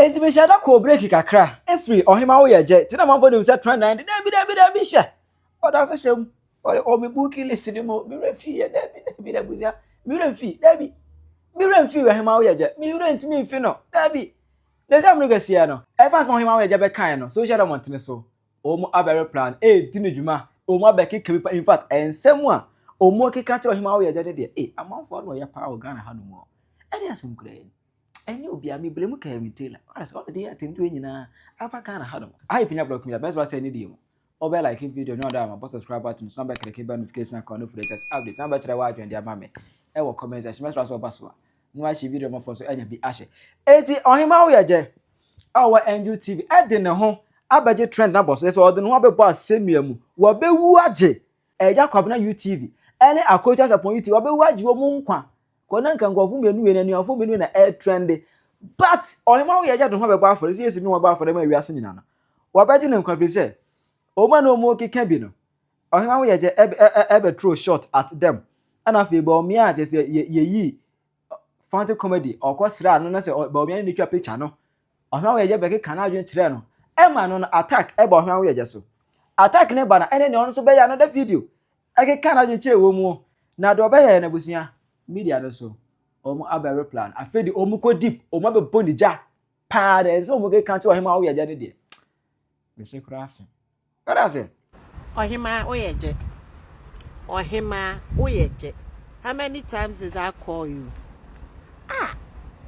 enti me shada ko break kakra every Ohemaa Woyeje tina man for dem say trend 9 Dabi hwe oda so shem o me booking list ni mo me refi Dabi buzia me refi Dabi me refi Ohemaa Woyeje me rent me fi no Dabi le say am no gasia no e fast Ohemaa Woyeje be kan no so shada montene so o mo abere plan di ne dwuma o mo abeke kebi in fact ensem a o mo keka kire Ohemaa Woyeje de amanfo no ya pa o Ghana ha no mo e dey asem kura eni obi ami blemu ka mi tela ara se o dey atendu enyina afa Ghana ha no I Penyah block me best say ni dey mo o be like video no da ma subscribe button so na be click notification icon no for latest update na be kire wa adwen dia ma me e wo comment section message so baso no a video mo for so enya bi ahye eti Ohemaa Woyeje our UTV e de ne ho abaje trend na boss so o de no abebo asemia mu wo be wu age Agya Kwabena UTV ene Akosua Sarpong UTV wo be wu age wo mu nkwa kona nka ngofo menu we nanu afo menu na air trend but Ohemaa Woyeje de ho abebo afore se yesu mi wo ba afore ma wiase nyina no wo baje ne nkwa se o ma no mo keka bi no Ohemaa Woyeje ebe throw shot at them ana fe Bawumia je se yeyi fantasy comedy okosra no na se Bawumia ni twa picture no Ohemaa Woyeje be keka na adwen kire no ema no attack ebe Ohemaa Woyeje so attack ne bana ene ne on so be ya another video keka na adwen kire wo mu na do be ya na busia media no so omo abere plan afedi omo ko deep omo be bonija pa de so omo keka kire Ohemaa Woyeje ne de me se kura afi kada se Ohemaa Woyeje. Ohemaa Woyeje. How many times did I call you?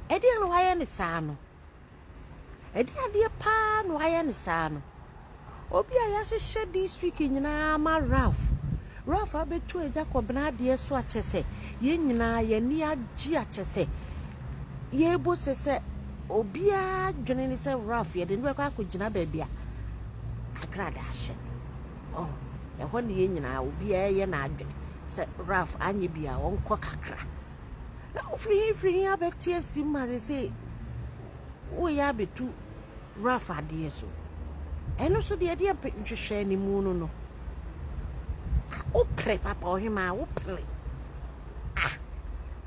Edi no waye ne saa no. Edi ade pa no waye ne saa no. Obi a ya hye this week nyina ma Ralph abetu Agya Kwabena ade so achese. Ye nyina ye ni agi achese. Ye bo sese obi a dwene ni se Ralph ye de no kwa akogina ba bia. Agrada hye. E ho ne ye nyina obi a ye na adwene. Se Ralph anye bia wonko kakra. Na free abeti asima se wo ya betu Ralph ade so. Eno so de ade nhwehwe ni mu no. O pre papa Ohemaa o pre.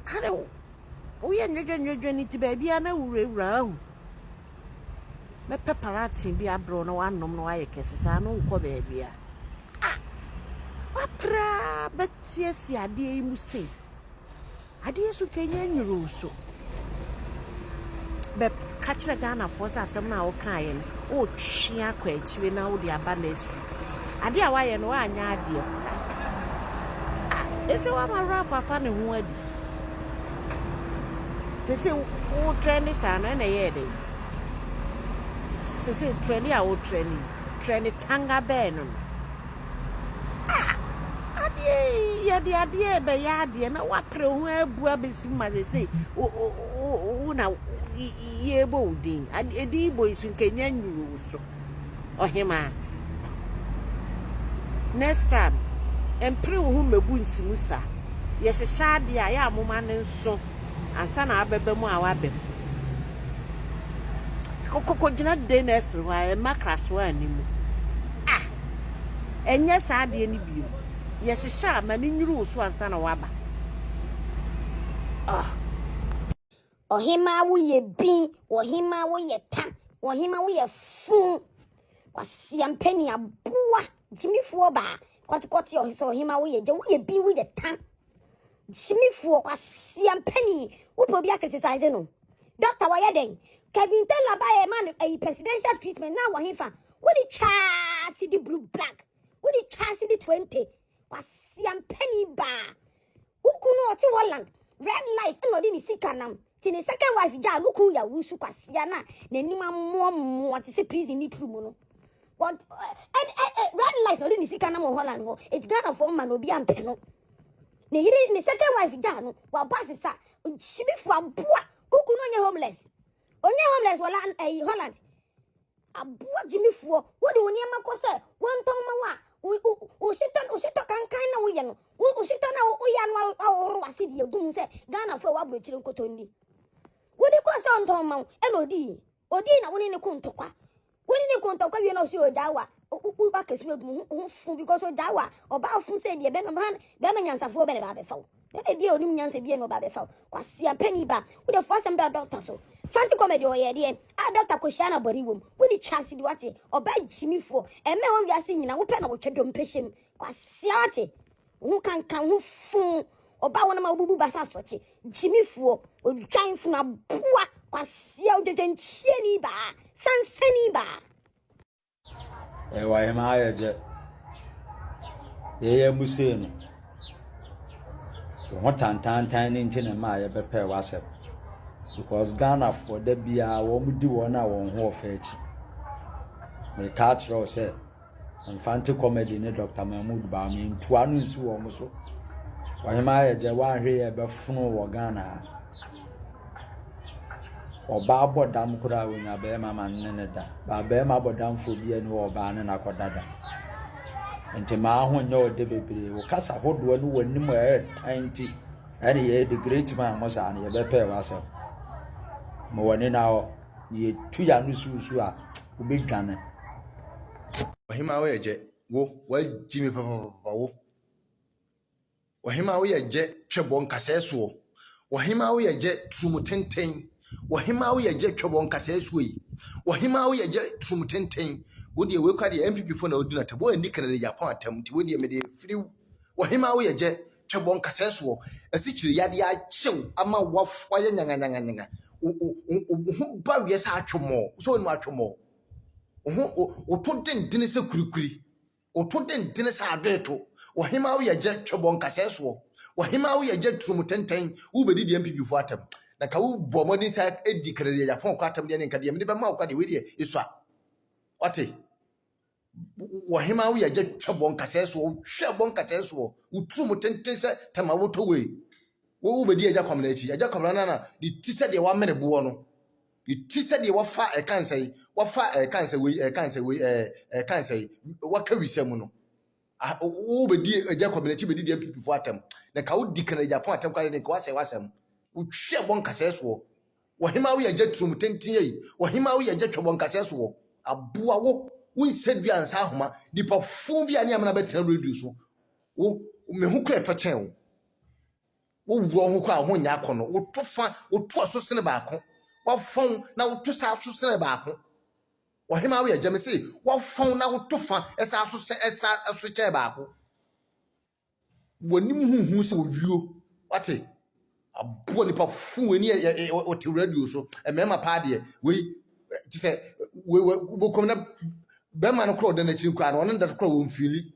Are o ye nyedwe ni ti ba bia na wurawura hu. Me preparati bi abro no wanom no aye kesesa no nko ba bia. Wapra betie si ade mu se. Ade so kenya nyuro so. Be kachira Ghana force asem na wo kan ye no o twia kwa akire na wo de aba na esu. Ade a waye no anya ade ese wa ma Ralph afa ne ho adi. Sese wo trend sa no na ye de. Sese trend ya wo trend tanga be no. Ade be ya ade na wapre ho abu abesi ma sese o na ye bo udin edi boy su kenya nyuru so Ohemaa next time empre wo mebu nsimusa ye hyehade a ya amoma ne nso ansa na abebe mu a wabem kokoko gina de na esro ha e makraso animu enye saade ni biu ye hyehya ma ne nyuru so ansa na waba Ohemaa woye bin, Ohemaa woye ta, Ohemaa woye fun. Kwasiam Penyah bua, Jimmy Fuoba, kwati Ohemaa Woyeje woye bin woye ta. Jimmy Fuo kwasiam Penyah, upo bia criticize no. Doctor Woyeje, Kevin tell about a man a presidential treatment now Ohemaa. What the charge the blue black? What the charge the 20? Kwasiam Penyah ba. Ukuno oti Holland, red light no di ni sikanam. Tini second wife ja nuku ya wusu kwasia na nenima mo ati se prison ni true no. But red light no ni sika na mo Holland ho. It Ghana for man obi ampe no. Ne yiri ni second wife ja no wa pass sa shibifu aboa kuku no nye homeless. Onye homeless wala Holland. Aboa jimifuo wo de oni ma ko se won ton ma wa o shito kan na wo ye no. O shito na o ya no aworo asidi edum se Ghana for wa bro chire nkotondi. Wodi ko so nton ma e no odi na woni ne kuntokwa woni ne kuntokwa wie no so ojawa u ba kesu edum hu fu because ojawa oba fu se de be no be ma nyansafo be ne ba be fa wo be bi onim nyansa bi no ba be fa wo kwasia pani ba wo de fo asem da doctor so Fancy comedy or idea. I Dr. Koshana body room. When you chance it what it or buy Jimmy for and me on the singing. I will pen out your dumb patient. Quasiate. Who can who fool or buy one of my boo bassa sochi. Jimmy for or giant from a boa quasia de chenny bar. Sansani bar. Woyeje. Ye museno. What tan into a mile bepe wasep. Because Ghana for the bia won't do one hour who fetch. Me catch or say, and fancy comedy in Dr. Mahmoud Bawumia to announce you almost. Woyeje one here before or Ghana. Ɔbaa bɔdam kura wonya bɛɛma man ne da ba bɛɛma bɔdam fo bi ene ɔbaa ne nakodada enti ma ho nya ode bebre wo kasa hodo no wanim tanti ene ye the great man mo sa ne ye bɛpɛ wasɛ mo woni na o ye tuya no susu a obedwane Ohemaa Woyeje wo jimi papa wo Ohemaa Woyeje twebɔ nkasa so Ohemaa Woyeje trumutenten Ohemaa Woyeje twebɔ nkasa so yi Ohemaa Woyeje trumutenten wo de we kwa de MPP fo na odina tabo ani kana de Japan atam ti wo de me de firiw Ohemaa Woyeje twebɔ nkasa so asikyire yade akyew ama wafo ye nyanganyanganya ho ba wie sa atwomo so no atwomo o to den se kurikuri o to den se adeto Ohemaa Woyeje twebɔ nkasa so Ohemaa Woyeje trumutenten wo bedi de MPP fo atam na ka wo bo modin sa edi krede ya pon kwa atam de ne nka de me de be ma kwa de we de iso a ote Ohemaa Woyeje twebɔ nkasa so hwebɔ nkasa so wo trumutenten se tama wo to we wo bedi Agya kwamna achi Agya kwamna na di ti se de wa mene bo no di ti se de wa fa kansa wafa kansa we waka wisam no wo bedi Agya kwamna achi bedi de MPP fo atam na ka wo di kan Japan atam kwa de nka wasem utwe bon kaseso Ohemaa Woyeje trumutenten yi Ohemaa Woyeje twebɔ nkasa so aboa wo wonsedua ansa ahoma dipa fu bia ne amana betra radio so wo me hu kra fachen wo wuro ho kwa ho nya akono wo tofa wo to so sene baako wo fon na wo to sa so sene baako Ohemaa Woyeje me se wo fon na wo tofa esa so che baako wonim huhu se wo wuo wate abo nipa fu ani o te radio so emema pa de we ti se we bokom na be man kro de na chiri kwa no ne da kro wo mfili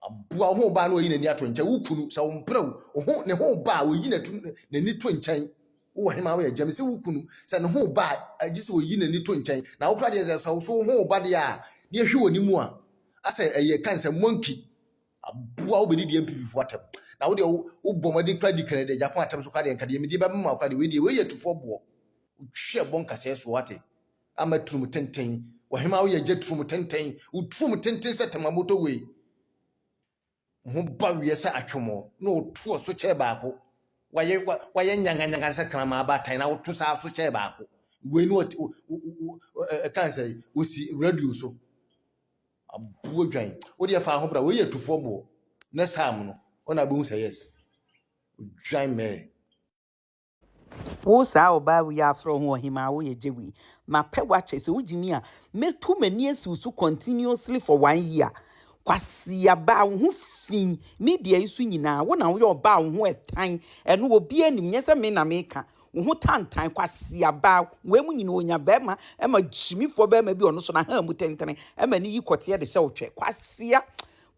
abo ho ba na oyi nani ato nche wukunu sa wo mpra wo ne ho ba oyi na ni to nchen wo Ohemaa Woyeje me se wukunu sa ne ho ba agise oyi na ni to nchen na wo kra de sa wo so ho ba de a ne hwe woni mu a asa eye kan se monkey aboa wo bedi de MPP fo atam na wo de wo bomadi kra di kan de Japan atam so kwa de nka de me di ba ma kwa de we ye tufo bo hwe bon kase so wate ama trumutenten Ohemaa Woyeje trumutenten wo trumutenten se tamamoto we ho ba wie se atwomo na wo to so che baako waye nyanganyanga se krama abatan na wo to sa so che baako we no kan say wo si radio so abuo dwan wo de fa ho bra we ye tufo bo next time no ona be hu say yes dwan me wo sa Ɔbaa wi afro ho Ohemaa Woyeje wi ma pe wa che se wugimi a metu mani asiusu continuously for 1 year kwasia ba wo ho fin media isu nyina wo na wo ye Ɔbaa wo ho etan eno obi anim nyese me na meka wo ho tantan kwasia ba we mu nyina onya bema ema gyimifo bema bi ono so na ha mu tentene ema ni yikote de se wotwe kwasia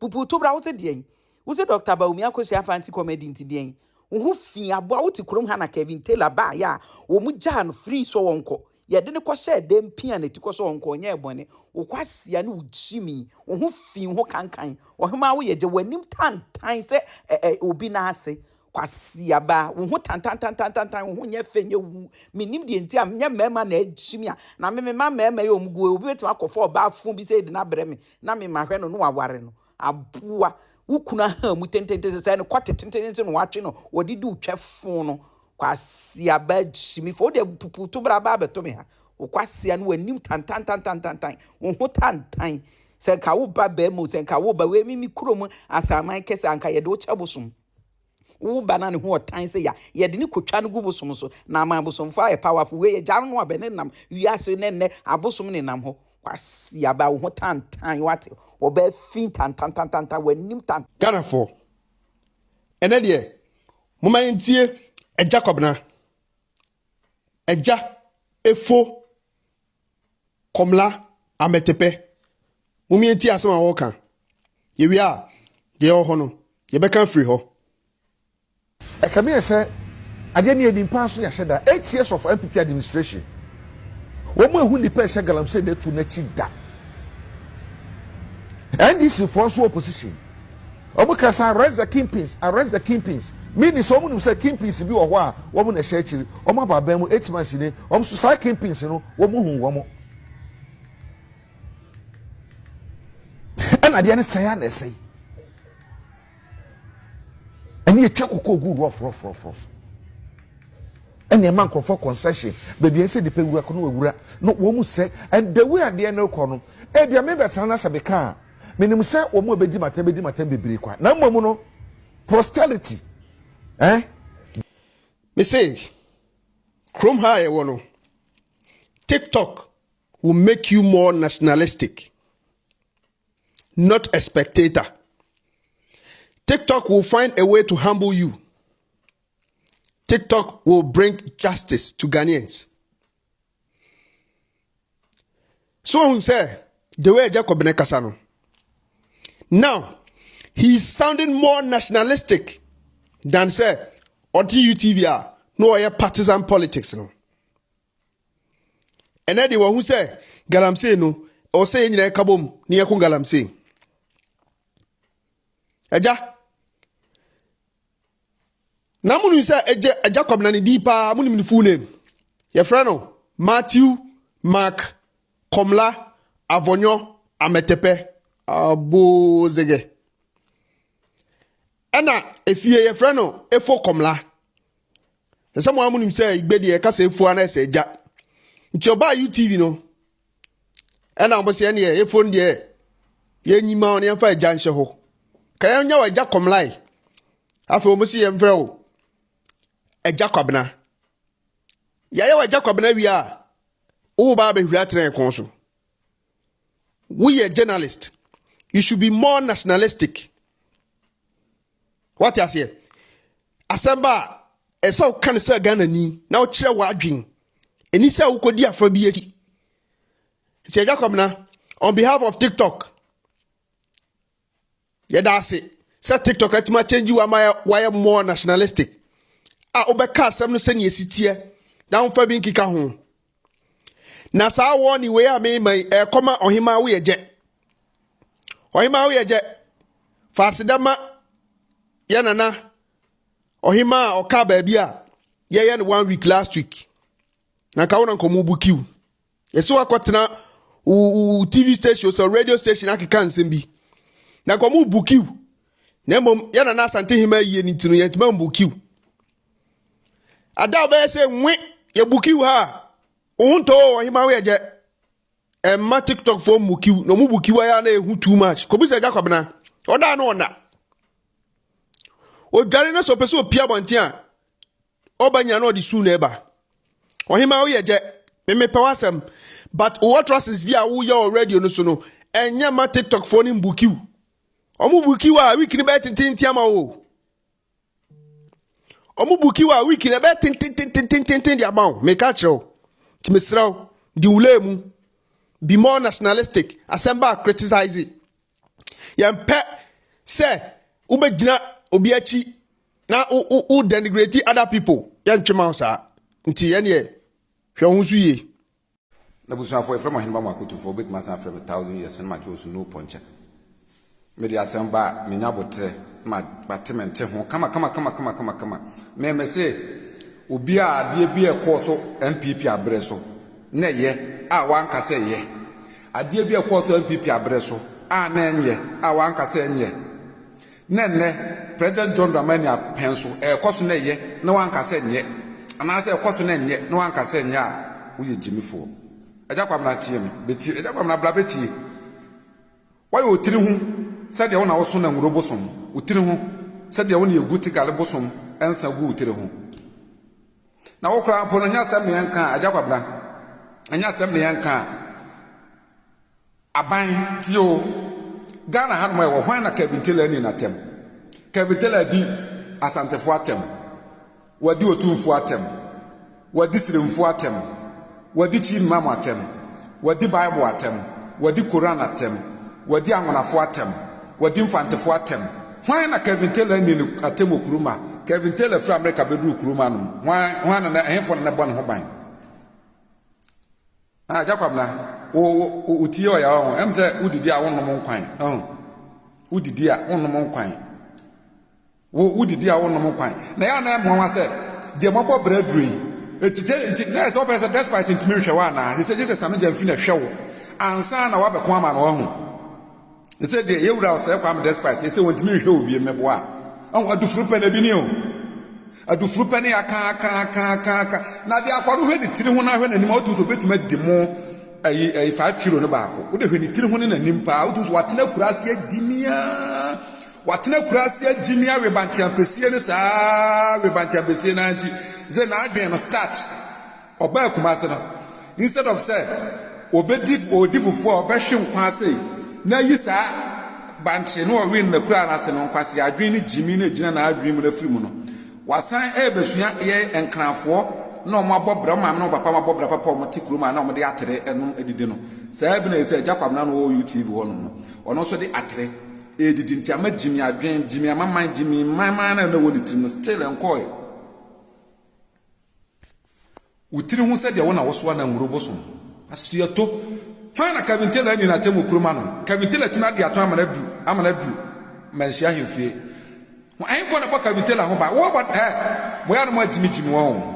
pupu to bra wo se de wo se Dr. Bawumia Akosua fancy comedy ntidien wo ho fi aboa wo ti krom ha na Kevin Taylor ba ya wo mu ja no free so wonko ye de ne ko hye dem pia na ti ko so wonko nya ebone wo kwasia ne ujimi wo ho fi ho kankan Ohemaa Woyeje wanim tantan se obi na ase kwasia ba wo ho tantan wo ho nya fenye wu minim de nti am nya mema na ajimi a na me mema ye omgu obi betima akofo Ɔbaa fun bi se de na brɛ me na me mahwɛ no no waware no aboa wukuna ha mu tentente se ne kwate tentente no watwe no wodi du twɛfo no kwasia ba jimi fo de pupu to bra ba beto me ha wo kwasia no wanim tantan wo ho tantan se ka wo ba ba mu se ka wo ba we mimi kurom asaman kese anka ye de wo kyebosom wo banana ho otan say ya ye de ne kotwa no gu bosom so na ma bosom fa e powerful we ye jaro no abene nam wiase ne abosom ne nam ho kwasi aba wo ho tantan wate oba fin tantan wanim tan Ghana for ene de moma ntie Agya Kwabena Agya efo komla ametepe mumi ntie asema wo kan ye wi a ye ho no ye beka free ho Ekame say ade ne edimpa so ya sheda 8 years of MPP administration wo mo ehu nipa ehye galamsey de tu na chi da NDC for so opposition omo kasa arrest the kingpins meaning so omo say kingpins bi wo ho a wo mo na ehye achiri omo ababa mu 8 months ni omo so sai kingpins no wo mo hu wo mo and ade ne say ya na say and you check ko go rough and your man for concession baby and say the pay we no wo mu say and the way ade no ko no e bia me better na sabeka menim say wo mu bedi matem bebre kwa na mmom no posterity me say chrome high no TikTok will make you more nationalistic, not a spectator. TikTok will find a way to humble you. TikTok will bring justice to Ghanaians. So say the way Agya Kwabena kasano. Now he's sounding more nationalistic than say UTV no aye partisan politics no. And then the one who say galamsey no or say nyina kabom ni yakun galamsey. Agya na munu say Agya Kwabena ni dipa munu ni full name. Your friend no Matthew Mark Komla Avonyo Ametepe Abozege. Ena efie your friend no efo Komla. Someone munu say igbedi e kasa efo ana say Agya. Nti Ɔbaa UTV no. Ena obo say ne efo ndie ye nyima on ye fa Agya nhye ho. Kaya nya wa Agya Komla. Afa omo si ye mfrɛ o. Agya Kwabena. Ya wa Agya Kwabena wi a wo ba be hura tren kon so. We are journalist. You should be more nationalistic. What you say? Asamba eso kan say Ghana ni na o kire wa adwen. Eni say wo kodi afa bi eti. Say Agya Kwabena on behalf of TikTok. Yeah, that's it. Say TikTok atima change you why more nationalistic. Obeka asem no se ne esitie. Na wo fa bi nkika ho. Na saa wo ni we amemai koma Ohemaa Woyeje. Ohemaa Woyeje fasidama ya nana Ohemaa oka ba bia ye no 1 week last week. Na ka wona nkomo bukiu. Yeso akotena TV station so radio station akika nsem bi. Na nkomo bukiu. Na mom ya nana asante hima yie ni tinu ye tima bukiu. Ada oba se nwe ye bukiu ha. Unto Ohemaa Woyeje ma TikTok for mukiu no mu bukiu ya na ehu too much ko bi se Agya Kwabena oda na ona o dware na so pese opia bonte a obanya na odi su na eba Ohemaa Woyeje me pe wasem but what trust is via wo ya already no so no enya ma TikTok for ni bukiu omu bukiu a week ni be tintin ama o omu bukiu a week ni be tintin di ama o me ka kire Timesrao, di ulemu, be more nationalistic, assemble criticize it. Yampe say ubejina obiachi na u denigrate other people. Yanchema sa nti yenye hwe hunsu ye. Na busu afọ efrem Ohemaa makutu for bit mass afrem 1000 years and majo so no poncha. Me di assemble me nyabotre ma batemente ho kama. Me say obi a ade bi ekoso MPP abreso na ye a wanka se ye ade bi ekoso MPP abreso a na enye a wanka se enye nenne President John Dramani apenso ekoso na ye na wanka se enye ana se ekoso na enye na wanka se enye a wo ye jimifo Agya Kwabena tie me beti Agya Kwabena bla beti why otiri hu se de wo na wo so na ngurobo so otiri hu said the only good tick bosom and some good to the home. Now, Okra upon a Yasam Yanka, a Jababla, and Yasam Yanka. A bang, Tio, Ghana had my one Kevin Taylor in a tem. Kevin Taylor di Asante Fuatem. What do two Fuatem? What this room Fuatem? What did Chin Mama tem? What the Bible atem? What the Quran atem? What the Amana Fuatem? What the Infante Fuatem? Why not Kevin Taylor in a Temo Kuruma? Kevin Taylor from America Bedru Kurumanum. Why one and a handful and a bun hobine? Ah, Jacobna, Utio, Emza, who did I want no more quine? Oh, who did I want no more quine? Who did I want no more quine? Now, Mamma said, the Mobo Bredry. It's always a despite in Timirishawana. He said, just a Samuel Fina show. And son, I want a Quaman on. He said, the Eura self, I'm despite. He said, when Timirisha will be a mebois. Oh, I do fruit and a binio. I do fruit penny, I can't. Now, they are probably ready to when I went and more to bit to make the more a 5 kilo no barco. Would have been a tin in a nimpa out of what no gracia, Jimia. What no gracia, Jimia, Rebancha, Pesianis, Rebancha, Pesiananti, then I be start or Belkumasana. Instead of say, Obedif or Difu Bashim Quasi, now you say, Banche no win the crown as an Quasi, I dream it, Jimmy, Jana, I dream with a frimono. Was I ever ye and crown for? No more Bob Brahma, no Papa Bob Papa Maticruma, no the atre and Edino. Sabine said Jacob Nano UTV one, or also the atre. It didn't tell me Jimmy, I dream Jimmy, my mind, Jimmy, my man, and the wood it still and coy. Utiri who said the one was one and Roboson. As you to, why not Kevin Taylor in a Temu Krumano? Kevin Taylor to not the Atamadu, Amanadu, Mensia you fear. I ain't going to walk Kevin Taylor home by what about her? Where am I Jimmy Jim Wong?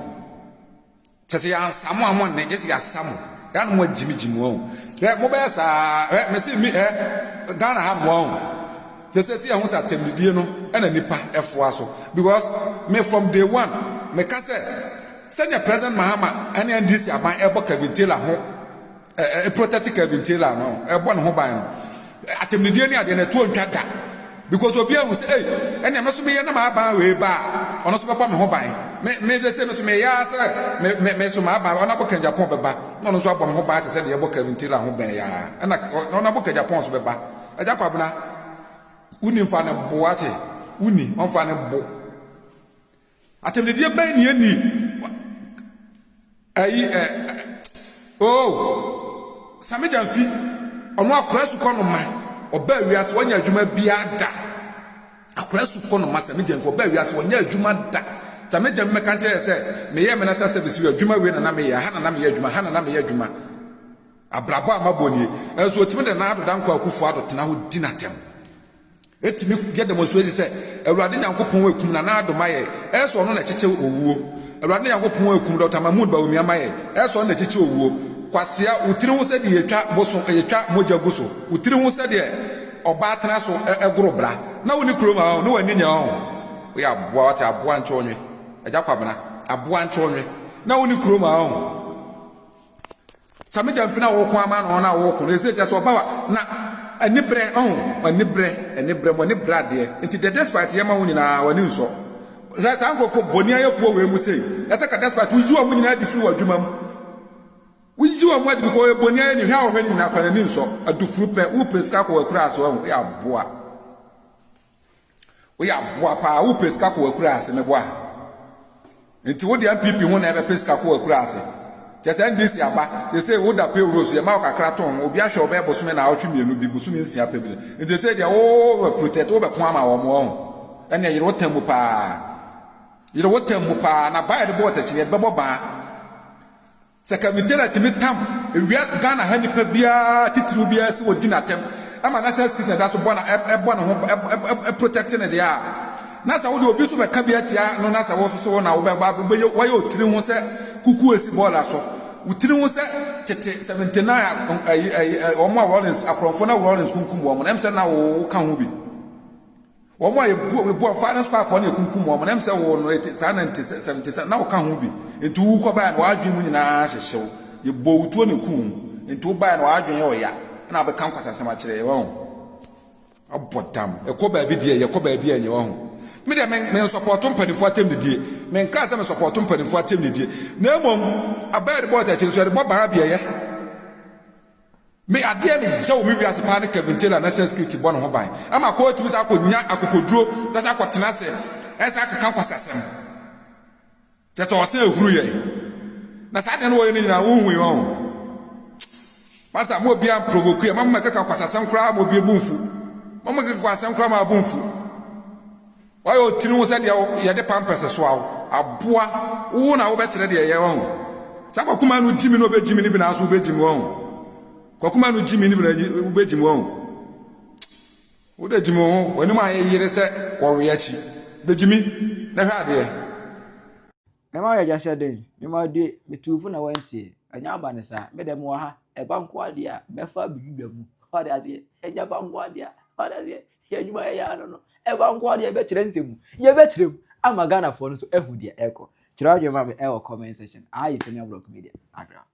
Say, I'm someone, yes, yes, some. I'm what Jimmy Jim Wong. That mobiles are, me see me, Ghana have one. Just say I was at Temidino and a Nipa F. Because me from day one, me can say. Send your President Mahama and this are my elbow Kevin Taylor home. A protected Kevin Taylor, no, a one home by at the Mediania, then a 2 and because Obia will say, hey, and there must be a Maba way bar on a super home by. May the same as me, yes, may some Maba on a book in Japan, but no swap on home by to send the book Kevin Taylor home by, and on a book in Japan's beba. A Jacobna, Uni find a boate, Uni, on find a book. At the dear Ben Yenny. Oh, Samijan fi on what crest to come on my or bury us when you're Juma Biada. A crest to come on my Samijan for bury us when you're Juma da. Samijan Mekancha said, May Menasa service you Juma win and Namia, Hanamia Juma, Hanamia Juma. A Braba Maboni, as what Timid and Nado Danko Kufuado to now dinner them. It me get the most way say, a Radina Kupon Kunanado Maye, as on a chicho or Radina Kupon Kundota Mahmoud Bawumia Maye, as on the chicho wo. Kwasia, Utri said the trap bosom a trap moja guso. Utri said the Ɔbaa tena so ɛgoro bra na woni kroma no wani nya ho we aboa wata aboa nchonwe Agya Kwabena aboa nchonwe na woni kroma ho Sameja mfina wo kwa ama no na wo ko ese ja so bawa na anibre mo ni brade nti the despite yema wo nyina wani nso za tango fo boni ayefo we mu sei ese ka despite uju wo nyina di free wadwuma mu uju wo mwadi ko boni aye ni hwa wo hwani na kwana ni nso adufuru pe wo peska ko wakura so wo ya boa pa wo peska ko wakura ase me boa nti wo di MPP ho na ebe peska ko wakura ase just ndisi aba say wo da pay rose ya ma kakra ton obi ahwe obe bosume na awtwe mienu bi bosume nsia pebile nti say dia wo protect wo be ko ama wo mo ene yire wotamu pa na ba de bo tachine be bo ba sakamitela timitam ewia Ghana hani pa bia titru bia se wodi na tem ama national security da so bona e bona ho protecting the ya na sa wo de obi so be ka bia tia no na sa wo so na wo be ba wo ye otiri ho se kuku esi bola so utiri ho se tete 79 omo Rollins akronfo na Rollins kunkum wo mo na emse na wo ka ho bi omo ye bo finance kwa for na kunkum wo mo na emse wo no 77 na wo ka ho bi entu wu ko ba na wadwen mu nyina hyehyew ye bo utuo ne kum entu ba na wadwen ye oya na be kan kwasasema kire ye wo abodam e ko ba bi de ye ko ba bi enye wo me de men support mpanimfo atem didie men ka say me support mpanimfo atem didie na mom abaa de bota chi so de bo bara bia ye me ade me jaw me wiase pa ne Kevin Taylor national security bo no ho ban ama ko tumi sa akonya akokoduro da sa akotena se esa akaka kwasasem te to se ehuru ye na sa de no wo ni na wo hu yo Masa mo bia provoke mama kaka kwasasam kra mo bia bumfu mama kaka kwasasam kra ma bumfu wayo tinu se de ye de pampers so aboa wo na wo be kire de ye won sa kwakuma no jimi no be jimi ni bi na so be jimi won kwakuma no jimi ni bi na wo be jimi won wo de jimi won woni ma ye yire se wo we achi be jimi na hwa de e ma ya jase den me ma de metufu na wantie anya aba ne sa me dem wa ha e banko ade a befa bibibia mu ode ase eja banko ade a ode ase ye nyuma ya no e banko ade be kire nsemu ye be kire mu ama Ghana fo no so ehu de eko kire adwe ma me e comment section ayi Penyah Block Media agra